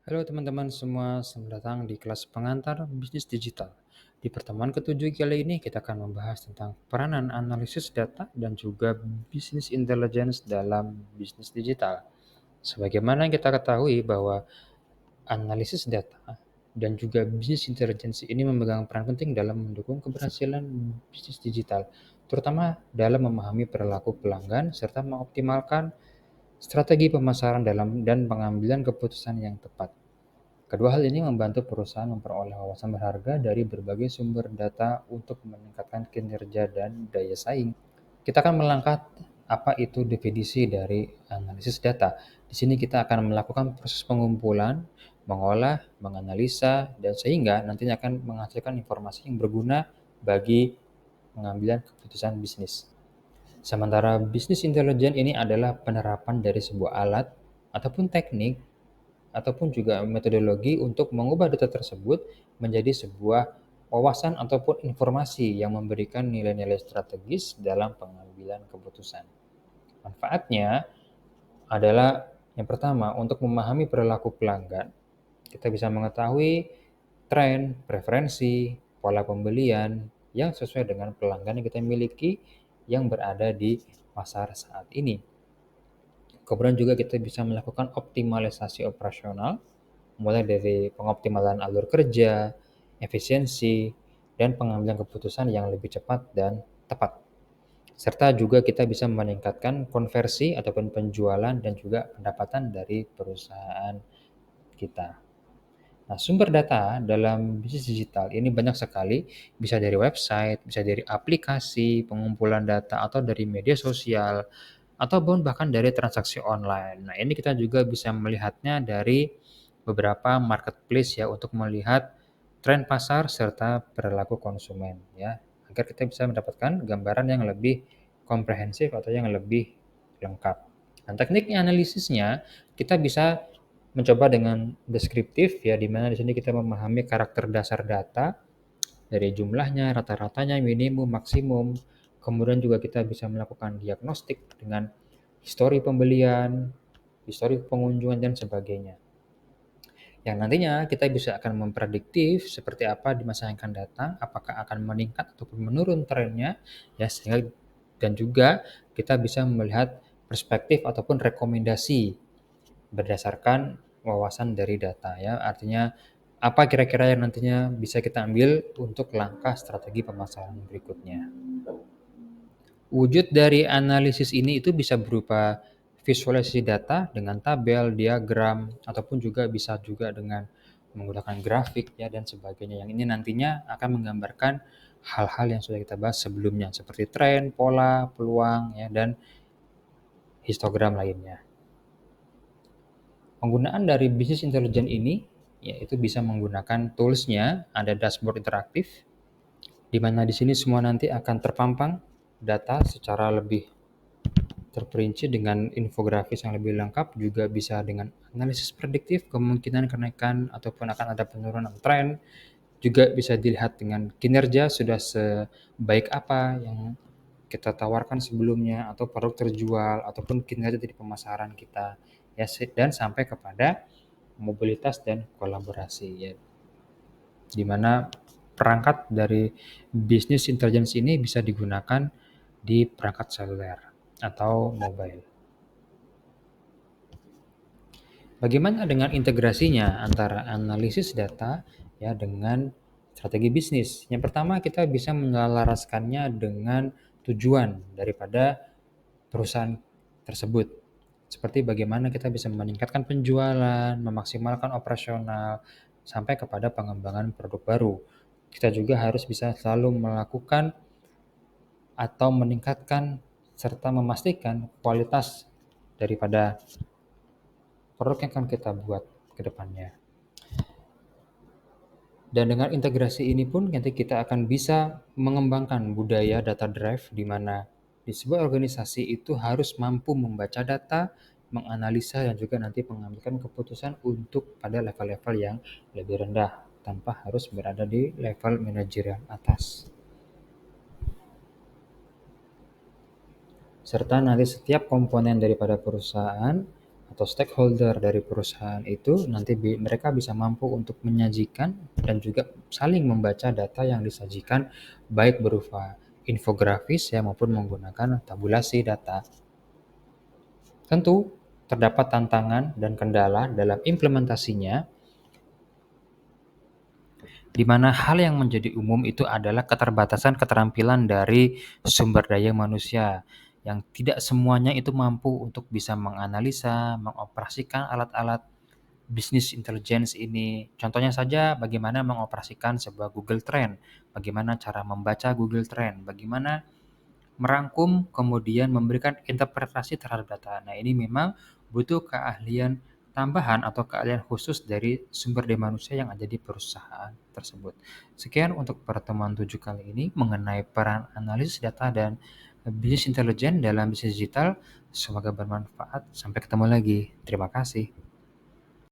Halo teman-teman semua, selamat datang di kelas pengantar bisnis digital. Di pertemuan ketujuh kali ini kita akan membahas tentang peranan analisis data dan juga bisnis intelligence dalam bisnis digital. Sebagaimana kita ketahui bahwa analisis data dan juga bisnis intelligence ini memegang peran penting dalam mendukung keberhasilan bisnis digital, terutama dalam memahami perilaku pelanggan serta mengoptimalkan strategi pemasaran dalam dan pengambilan keputusan yang tepat. Kedua hal ini membantu perusahaan memperoleh wawasan berharga dari berbagai sumber data untuk meningkatkan kinerja dan daya saing. Kita akan melangkah apa itu definisi dari analisis data. Di sini kita akan melakukan proses pengumpulan, mengolah, menganalisa, dan sehingga nantinya akan menghasilkan informasi yang berguna bagi pengambilan keputusan bisnis. Sementara bisnis intelijen ini adalah penerapan dari sebuah alat ataupun teknik ataupun juga metodologi untuk mengubah data tersebut menjadi sebuah wawasan ataupun informasi yang memberikan nilai-nilai strategis dalam pengambilan keputusan. Manfaatnya adalah yang pertama, untuk memahami perilaku pelanggan. Kita bisa mengetahui tren, preferensi, pola pembelian yang sesuai dengan pelanggan yang kita miliki yang berada di pasar saat ini. Kemudian juga kita bisa melakukan optimalisasi operasional, mulai dari pengoptimalan alur kerja, efisiensi, dan pengambilan keputusan yang lebih cepat dan tepat. Serta juga kita bisa meningkatkan konversi ataupun penjualan dan juga pendapatan dari perusahaan kita. Nah, sumber data dalam bisnis digital ini banyak sekali, bisa dari website, bisa dari aplikasi, pengumpulan data, atau dari media sosial, ataupun bahkan dari transaksi online. Nah, ini kita juga bisa melihatnya dari beberapa marketplace ya untuk melihat tren pasar serta perilaku konsumen ya, agar kita bisa mendapatkan gambaran yang lebih komprehensif atau yang lebih lengkap. Dan tekniknya analisisnya kita bisa mencoba dengan deskriptif ya, di mana di sini kita memahami karakter dasar data dari jumlahnya, rata-ratanya, minimum, maksimum. Kemudian juga kita bisa melakukan diagnostik dengan histori pembelian, histori pengunjungan, dan sebagainya. Yang nantinya kita bisa akan memprediktif seperti apa di masa yang akan datang, apakah akan meningkat ataupun menurun trennya, ya sehingga dan juga kita bisa melihat perspektif ataupun rekomendasi berdasarkan wawasan dari data ya. Artinya apa kira-kira yang nantinya bisa kita ambil untuk langkah strategi pemasaran berikutnya. Wujud dari analisis ini itu bisa berupa visualisasi data dengan tabel, diagram, ataupun juga bisa juga dengan menggunakan grafik ya dan sebagainya. Yang ini nantinya akan menggambarkan hal-hal yang sudah kita bahas sebelumnya seperti tren, pola, peluang ya dan histogram lainnya. Penggunaan dari bisnis intelijen ini yaitu bisa menggunakan toolsnya, ada dashboard interaktif, di mana di sini semua nanti akan terpampang data secara lebih terperinci dengan infografis yang lebih lengkap, juga bisa dengan analisis prediktif kemungkinan kenaikan ataupun akan ada penurunan tren, juga bisa dilihat dengan kinerja sudah sebaik apa yang kita tawarkan sebelumnya atau produk terjual ataupun kinerja dari pemasaran kita ya, dan sampai kepada mobilitas dan kolaborasi ya, di mana perangkat dari bisnis intelligence ini bisa digunakan di perangkat seluler atau mobile. Bagaimana dengan integrasinya antara analisis data ya dengan strategi bisnis? Yang pertama, kita bisa menyelaraskannya dengan tujuan daripada perusahaan tersebut. Seperti bagaimana kita bisa meningkatkan penjualan, memaksimalkan operasional, sampai kepada pengembangan produk baru. Kita juga harus bisa selalu melakukan atau meningkatkan serta memastikan kualitas daripada produk yang akan kita buat ke depannya. Dan dengan integrasi ini pun nanti kita akan bisa mengembangkan budaya data drive, di mana di sebuah organisasi itu harus mampu membaca data, menganalisa, dan juga nanti mengambilkan keputusan untuk pada level-level yang lebih rendah tanpa harus berada di level manajerial atas. Serta nanti setiap komponen daripada perusahaan atau stakeholder dari perusahaan itu nanti mereka bisa mampu untuk menyajikan dan juga saling membaca data yang disajikan baik berupa infografis ya maupun menggunakan tabulasi data. Tentu terdapat tantangan dan kendala dalam implementasinya, di mana hal yang menjadi umum itu adalah keterbatasan keterampilan dari sumber daya manusia, yang tidak semuanya itu mampu untuk bisa menganalisa, mengoperasikan alat-alat bisnis intelligence ini. Contohnya saja bagaimana mengoperasikan sebuah Google Trend, bagaimana cara membaca Google Trend, bagaimana merangkum kemudian memberikan interpretasi terhadap data. Nah, ini memang butuh keahlian tambahan atau keahlian khusus dari sumber daya manusia yang ada di perusahaan tersebut. Sekian untuk pertemuan 7 kali ini mengenai peran analisis data dan bisnis intelijen dalam bisnis digital. Semoga bermanfaat. Sampai ketemu lagi. Terima kasih.